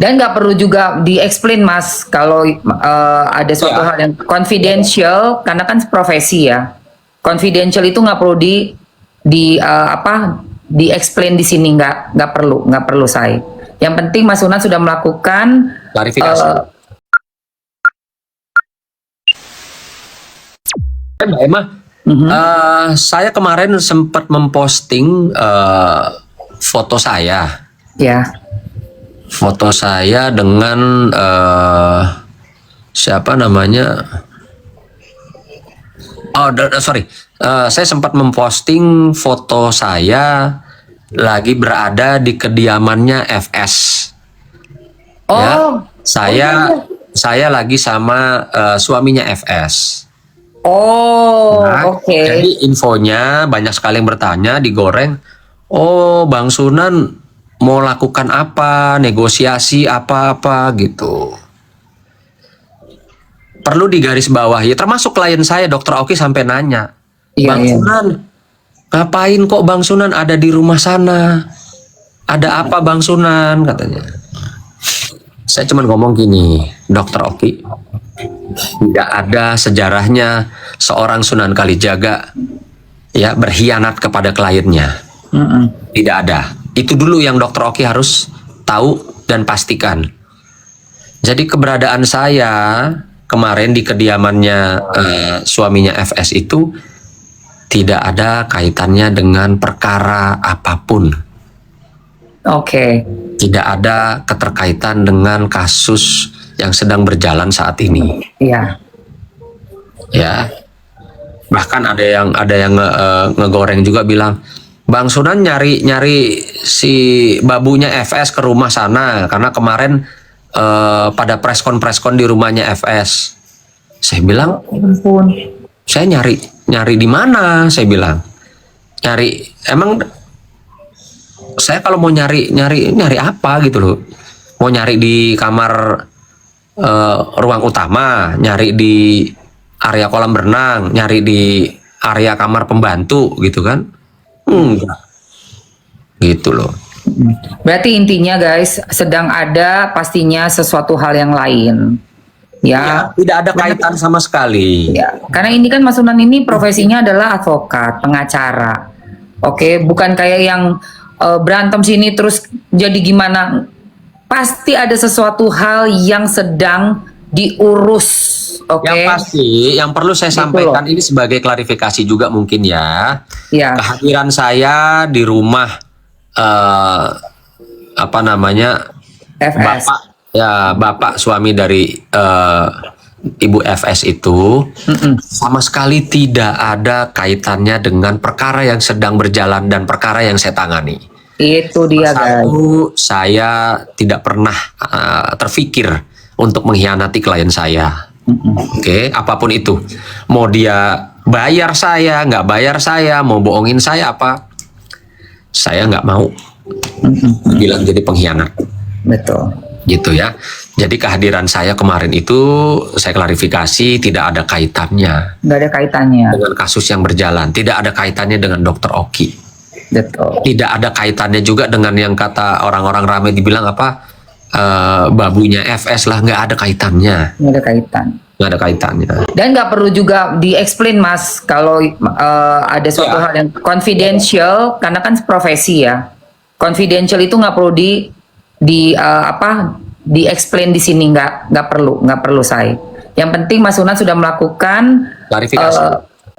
Dan nggak perlu juga di-explain Mas kalau ada suatu Ya. hal yang confidential karena kan profesi ya. Confidential itu nggak perlu di-explain di sini, nggak perlu saya. Yang penting Mas Sunan sudah melakukan Klarifikasi. Mbak Emma, saya kemarin sempat memposting foto saya. ya. Foto saya dengan siapa namanya? Oh, sorry. Saya sempat memposting foto saya lagi berada di kediamannya FS. Oh, Ya, iya. saya lagi sama suaminya FS. Oh, Nah, oke. jadi infonya banyak sekali yang bertanya, digoreng. Oh, Bang Sunan mau lakukan apa, negosiasi apa-apa gitu. Perlu digarisbawahi, termasuk klien saya, Dokter Oki sampai nanya, Iya, Bang iya. Sunan, ngapain kok Bang Sunan ada di rumah sana? Ada apa Bang Sunan? Katanya. Saya cuma ngomong gini, Dokter Oki, tidak ada sejarahnya seorang Sunan Kalijaga ya berkhianat kepada kliennya. Tidak ada. Itu dulu yang Dokter Oki harus tahu dan pastikan. Jadi keberadaan saya kemarin di kediamannya suaminya FS itu tidak ada kaitannya dengan perkara apapun. Oke. Tidak ada keterkaitan dengan kasus yang sedang berjalan saat ini. Iya. Ya, bahkan ada yang ngegoreng juga bilang, Bang Sunan nyari si babunya FS ke rumah sana karena kemarin pada preskon di rumahnya FS. Saya bilang, Ampun. saya nyari di mana? Saya bilang, nyari emang saya kalau mau nyari apa gitu loh, mau nyari di kamar ruang utama, nyari di area kolam renang, nyari di area kamar pembantu gitu kan? Enggak, gitu loh. Berarti intinya guys, sedang ada pastinya sesuatu hal yang lain. Ya. Tidak ada kaitan sama sekali. Ya, karena ini kan Mas Sunan ini profesinya adalah advokat, pengacara. Oke, bukan kayak yang berantem sini terus jadi gimana. Pasti ada sesuatu hal yang sedang diurus. Oke. Yang pasti, yang perlu saya Gitu sampaikan loh. ini sebagai klarifikasi juga mungkin ya. Ya. Kehadiran saya di rumah apa namanya FS. bapak suami dari Ibu FS itu sama sekali tidak ada kaitannya dengan perkara yang sedang berjalan dan perkara yang saya tangani. Itu dia guys. Satu, saya tidak pernah terfikir untuk mengkhianati klien saya. Oke, apapun itu. Mau dia bayar saya, nggak bayar saya, mau bohongin saya apa, saya nggak mau bilang jadi pengkhianat. Betul. Gitu ya. Jadi kehadiran saya kemarin itu saya klarifikasi tidak ada kaitannya Nggak ada kaitannya. dengan kasus yang berjalan, tidak ada kaitannya dengan Dokter Oki. Betul. Tidak ada kaitannya juga dengan yang kata orang-orang ramai dibilang apa babunya FS lah, nggak ada kaitannya, Nggak ada kaitan. nggak ada kaitannya. Dan nggak perlu juga di-explain Mas kalau ada suatu Ya. hal yang confidential karena kan profesi ya. Confidential itu nggak perlu di-explain di sini, nggak perlu saya. Yang penting Mas Sunan sudah melakukan Klarifikasi.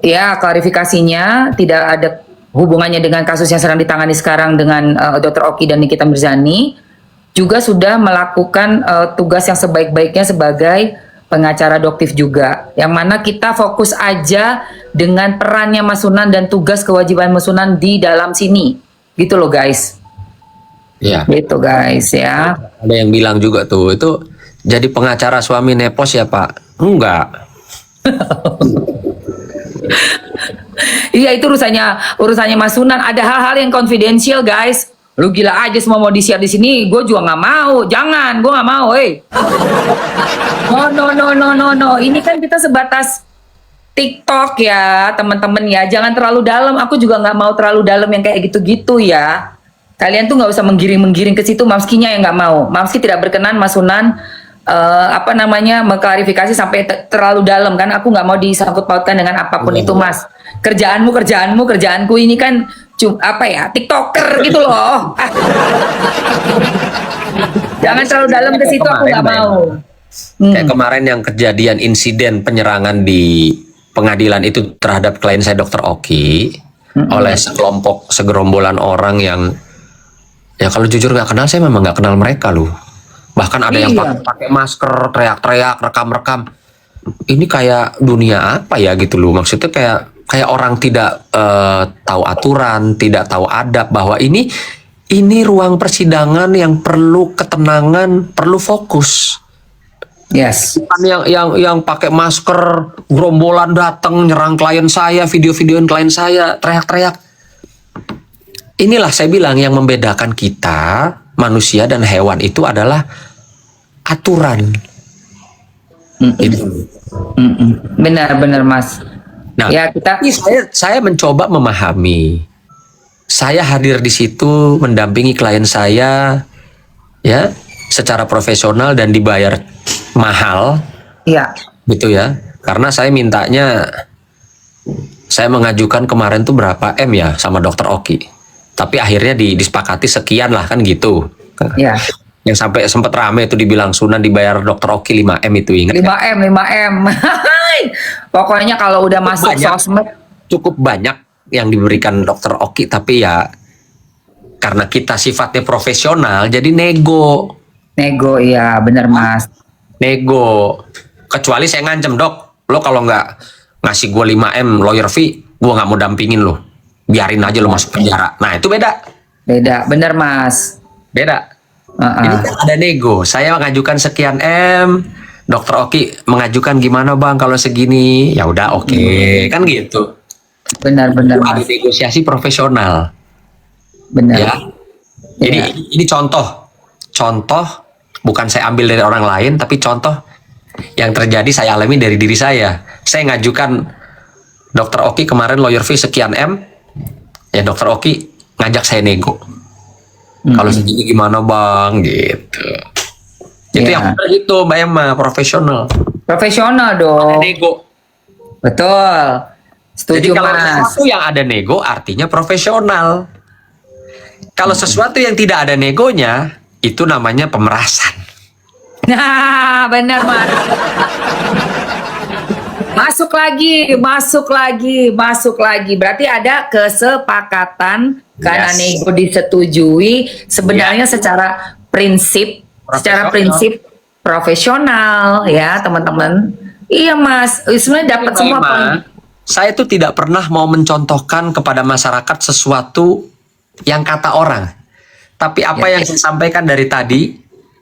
ya klarifikasinya, tidak ada hubungannya dengan kasus yang sedang ditangani sekarang dengan Dr. Oki dan Nikita Mirzani. Juga sudah melakukan tugas yang sebaik-baiknya sebagai pengacara adoptif juga, yang mana kita fokus aja dengan perannya Mas Sunan dan tugas kewajiban Mas Sunan di dalam sini, gitu loh guys. Ya. Gitu guys ya. Ada yang bilang juga tuh, itu jadi pengacara suami nepos ya Pak? Enggak. Iya, itu urusannya Mas Sunan. Ada hal-hal yang confidential guys. Lu gila aja semua mau di-share di sini, gue juga nggak mau. Jangan, gue nggak mau. No. Ini kan kita sebatas TikTok ya, teman-teman ya. Jangan terlalu dalam. Aku juga nggak mau terlalu dalam yang kayak gitu-gitu ya. Kalian tuh nggak usah menggiring-menggiring ke situ. Mamskinya yang nggak mau. Mamski tidak berkenan Mas Sunan mengklarifikasi sampai terlalu dalam kan. Aku nggak mau disangkut pautkan dengan apapun itu Mas. Kerjaanku ini kan TikToker gitu loh. Jangan terlalu dalam ke situ, aku nggak mau. Kayak kemarin yang kejadian insiden penyerangan di pengadilan itu terhadap klien saya Dr. Oki oleh segerombolan orang yang ya kalau jujur nggak kenal, saya memang nggak kenal mereka loh. Bahkan ada yang pakai masker, teriak-teriak, rekam-rekam. Ini kayak dunia apa ya gitu loh. Maksudnya kayak orang tidak tahu aturan, tidak tahu adab, bahwa ini ruang persidangan yang perlu ketenangan, perlu fokus. Yes. Bukan yang pakai masker, gerombolan datang nyerang klien saya, video-videoin klien saya, teriak-teriak. Inilah saya bilang yang membedakan kita manusia dan hewan itu adalah aturan. Benar-benar Mas. Nah, ya saya mencoba memahami. Saya hadir di situ mendampingi klien saya, ya, secara profesional dan dibayar mahal. Iya. Gitu ya. Karena saya mintanya, saya mengajukan kemarin tuh berapa M ya sama Dr. Oki. Tapi akhirnya disepakati sekian lah kan gitu. Iya. Yang sampai sempat rame itu dibilang Sunan dibayar Dr. Oki 5M itu, ingat 5M. Pokoknya kalau udah masuk sosmed cukup banyak yang diberikan Dr. Oki, tapi ya karena kita sifatnya profesional jadi nego. Iya bener Mas. Nego. Kecuali saya ngancem, Dok, lo kalau nggak ngasih gue 5M lawyer fee, gue nggak mau dampingin lo, biarin aja lo masuk penjara. Nah itu beda, bener Mas. Beda. Ini kan ada nego. Saya mengajukan sekian M, Dr. Oki mengajukan gimana bang kalau segini, ya udah oke. Kan gitu. Benar Itu Mas. ada negosiasi profesional. Benar. Ya. Jadi ini contoh bukan saya ambil dari orang lain, tapi contoh yang terjadi saya alami dari diri saya. Saya ngajukan Dr. Oki kemarin lawyer fee sekian M, ya Dr. Oki ngajak saya nego. Kalau segini gimana bang gitu. Itu yang benar itu Mbak Emma, profesional. Profesional dong. Ada nego. Betul. Jadi Setuju kalau Mas. sesuatu yang ada nego artinya profesional. Kalau sesuatu yang tidak ada negonya itu namanya pemerasan. Nah, benar Mas. Masuk lagi. Berarti ada kesepakatan karena nego disetujui sebenarnya secara prinsip profesional ya, teman-teman. Iya, Mas. Sebenarnya dapat semua poin. Saya tuh tidak pernah mau mencontohkan kepada masyarakat sesuatu yang kata orang. Tapi apa yang saya sampaikan dari tadi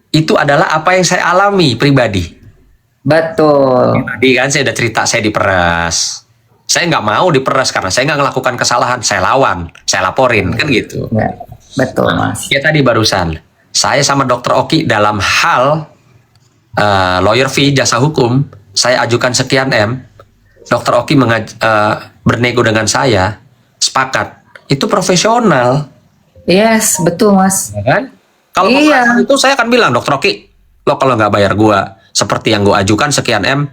itu adalah apa yang saya alami pribadi. Betul. Tadi kan saya udah cerita saya diperas. Saya nggak mau diperas karena saya nggak melakukan kesalahan. Saya lawan, saya laporin kan gitu. Ya, betul Mas. Ya tadi barusan saya sama Dr. Oki dalam hal lawyer fee jasa hukum saya ajukan sekian M. Dr. Oki bernego dengan saya, sepakat. Itu profesional. Yes, betul Mas. Ya kan? Kalau itu saya akan bilang, Dr. Oki, lo kalau nggak bayar gua seperti yang gua ajukan sekian M,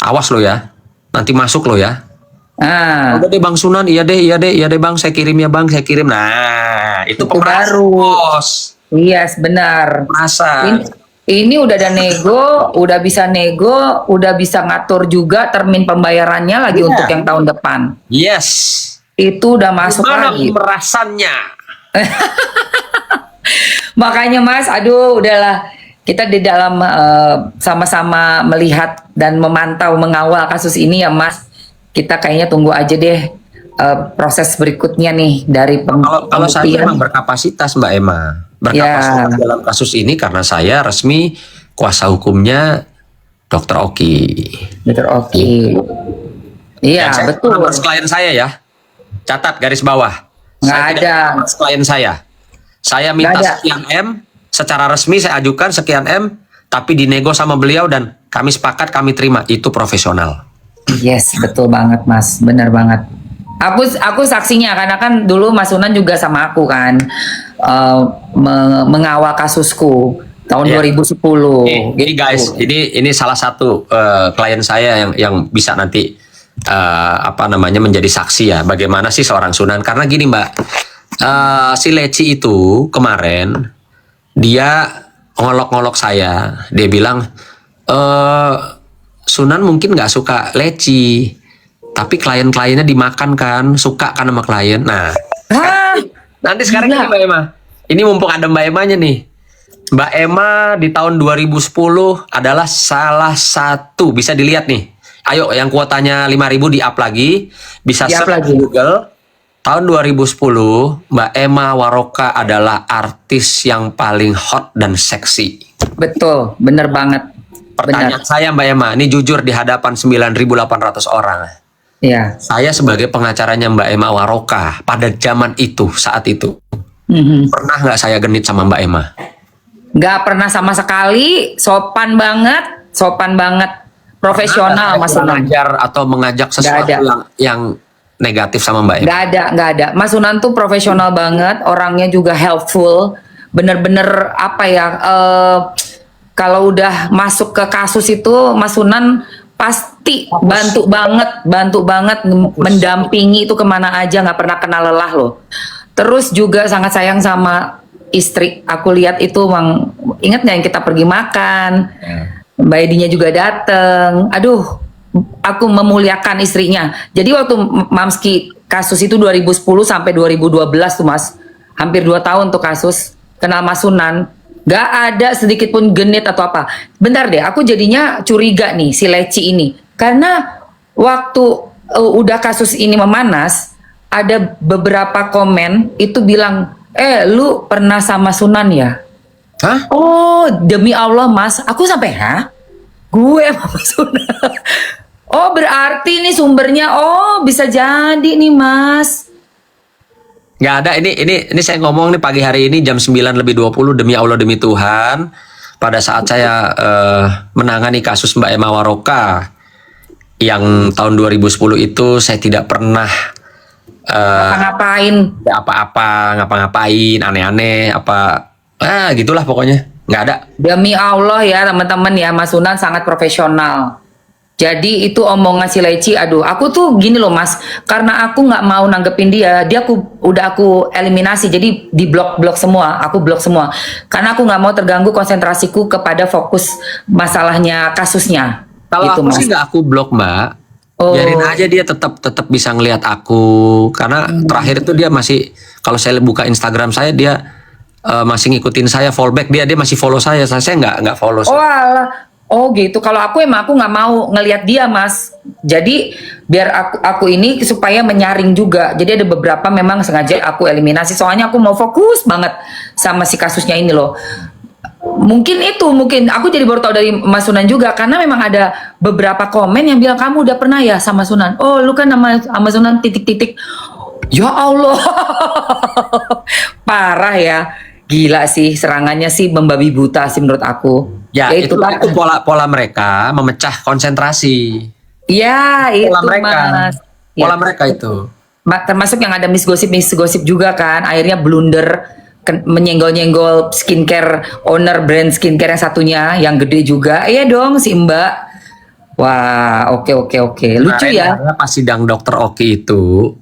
awas lo ya, nanti masuk lo ya. Udah deh Bang Sunan, iya deh Bang, saya kirim ya Bang, saya kirim. Nah, itu baru. Bos. Yes, benar. Masa. Ini udah ada nego, udah bisa ngatur juga termin pembayarannya lagi untuk yang tahun depan. Yes. Itu udah masuk gimana lagi. Pemerasannya? Makanya Mas, aduh udahlah. Kita di dalam sama-sama melihat dan memantau, mengawal kasus ini ya Mas. Kita kayaknya tunggu aja deh proses berikutnya nih dari Kalau saya memang berkapasitas Mbak Emma. Berkapasitas dalam kasus ini karena saya resmi kuasa hukumnya Dr. Oki. Dr. Oki. Iya, betul. Nomor klien saya ya. Catat garis bawah. Nggak ada. Klien saya. Saya minta sekian M, secara resmi saya ajukan sekian M, tapi dinego sama beliau dan kami sepakat, kami terima. Itu profesional. Yes, betul banget Mas. Benar banget. Aku saksinya karena kan dulu Mas Sunan juga sama aku kan. mengawal kasusku tahun Iya. 2010. Ini guys, ini salah satu klien saya yang bisa nanti apa namanya menjadi saksi ya. Bagaimana sih seorang Sunan? Karena gini Mbak, si Leci itu kemarin dia ngolok-ngolok saya. Dia bilang Sunan mungkin nggak suka Leci, tapi klien-kliennya dimakan kan, suka kan sama klien. Nah, Hah? nanti sekarang Gila. ini Mbak Emma. Ini mumpung ada Mbak Emanya nih. Mbak Emma di tahun 2010 adalah salah satu, bisa dilihat nih. Ayo yang kuotanya 5.000 di-up lagi, bisa Di-up search lagi. di Google. Tahun 2010, Mbak Emma Waroka adalah artis yang paling hot dan seksi. Betul, bener banget. Pertanyaan saya Mbak Emma, ini jujur di hadapan 9.800 orang. Ya. Saya sebagai pengacaranya Mbak Emma Waroka pada zaman itu, saat itu, Mhm. pernah nggak saya genit sama Mbak Emma? Nggak pernah sama sekali, sopan banget, profesional Mas Sunan. Mengajar atau mengajak sesuatu ada. yang negatif sama Mbak Emma? Nggak ada. Mas Sunan tuh profesional banget, orangnya juga helpful, bener-bener apa ya? Kalau udah masuk ke kasus itu, Mas Sunan pasti bantu banget mendampingi itu kemana aja, nggak pernah kenal lelah loh. Terus juga sangat sayang sama istri. Aku lihat itu, ingat nggak yang kita pergi makan? Mbak Edinya juga dateng. Aduh, aku memuliakan istrinya. Jadi waktu Mamski kasus itu 2010 sampai 2012 tuh Mas, hampir 2 tahun tuh kasus, kenal Mas Sunan. Gak ada sedikit pun genit atau apa. Bentar deh, aku jadinya curiga nih si Leci ini. Karena waktu udah kasus ini memanas, ada beberapa komen itu bilang, lu pernah sama Sunan ya? Hah? Oh, demi Allah Mas, aku sampai, gue sama Sunan. Oh, berarti ini sumbernya, bisa jadi nih Mas. Nggak ada, ini saya ngomong nih pagi hari ini jam 9:20 demi Allah demi Tuhan. Pada saat saya menangani kasus Mbak Emma Waroka yang tahun 2010 itu, saya tidak pernah Ngapain? ngapa-ngapain aneh-aneh gitulah pokoknya, nggak ada. Demi Allah ya teman-teman ya, Mas Sunan sangat profesional. Jadi itu omongan si Leci, aduh, aku tuh gini loh Mas, karena aku nggak mau nanggepin dia udah aku eliminasi, jadi di blok semua, aku blok semua, karena aku nggak mau terganggu konsentrasiku kepada fokus masalahnya kasusnya. Kalau Gitu, aku Mas. sih nggak aku blok Mbak, Oh. biarin aja dia tetap bisa ngelihat aku, karena terakhir itu dia masih, kalau saya buka Instagram saya dia masih ngikutin saya, fallback dia masih follow saya nggak follow. Oh alah. Oh gitu. Kalau aku emang aku nggak mau ngelihat dia Mas. Jadi biar aku ini supaya menyaring juga. Jadi ada beberapa memang sengaja aku eliminasi. Soalnya aku mau fokus banget sama si kasusnya ini loh. Mungkin aku jadi baru tahu dari Mas Sunan juga, karena memang ada beberapa komen yang bilang kamu udah pernah ya sama Sunan. Oh lu kan sama Sunan titik-titik. Ya Allah. Parah ya. Gila sih, serangannya sih membabi buta sih menurut aku. Ya, itu itulah. pola mereka memecah konsentrasi. Ya, itu Pola mereka. Mas. Pola Ya, mereka itu. termasuk yang ada miss gosip juga kan. Akhirnya blunder menyenggol-nyenggol skincare, owner brand skincare yang satunya yang gede juga. Iya dong si Mbak. Wah, oke. Lucu ya. Pas sidang Dokter Oki itu,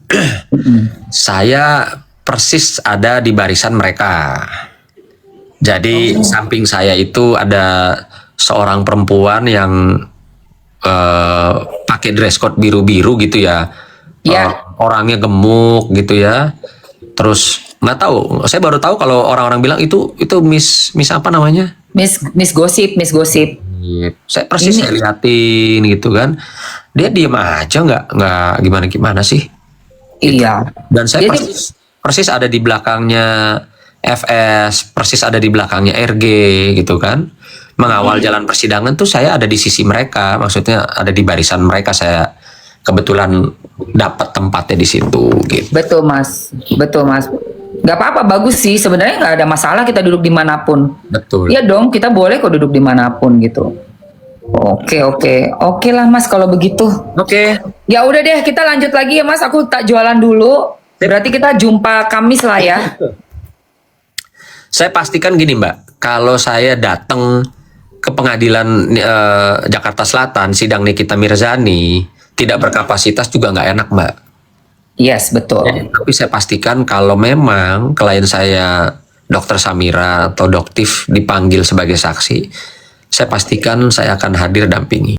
saya persis ada di barisan mereka. Jadi samping saya itu ada seorang perempuan yang pakai dress code biru-biru gitu ya. Iya. Orangnya gemuk gitu ya. Terus nggak tahu, saya baru tahu kalau orang-orang bilang itu Miss apa namanya? Miss gosip. Saya persis saya liatin gitu kan. Dia diam aja, nggak gimana sih. Iya. Dan saya Jadi- persis ada di belakangnya FS, persis ada di belakangnya RG gitu kan. Mengawal jalan persidangan tuh saya ada di sisi mereka, maksudnya ada di barisan mereka, saya kebetulan dapat tempatnya di situ gitu. Betul Mas. Gak apa-apa, bagus sih. Sebenarnya nggak ada masalah kita duduk dimanapun. Betul. Iya dong, kita boleh kok duduk dimanapun gitu. Oke lah Mas kalau begitu. Oke. Ya udah deh, kita lanjut lagi ya Mas. Aku tak jualan dulu. Berarti kita jumpa Kamis lah ya. Saya pastikan gini Mbak, kalau saya datang ke pengadilan Jakarta Selatan, sidang Nikita Mirzani, tidak berkapasitas juga nggak enak Mbak. Yes, betul. Tapi saya pastikan kalau memang klien saya Dokter Samira atau Doktif dipanggil sebagai saksi, saya pastikan saya akan hadir dampingi.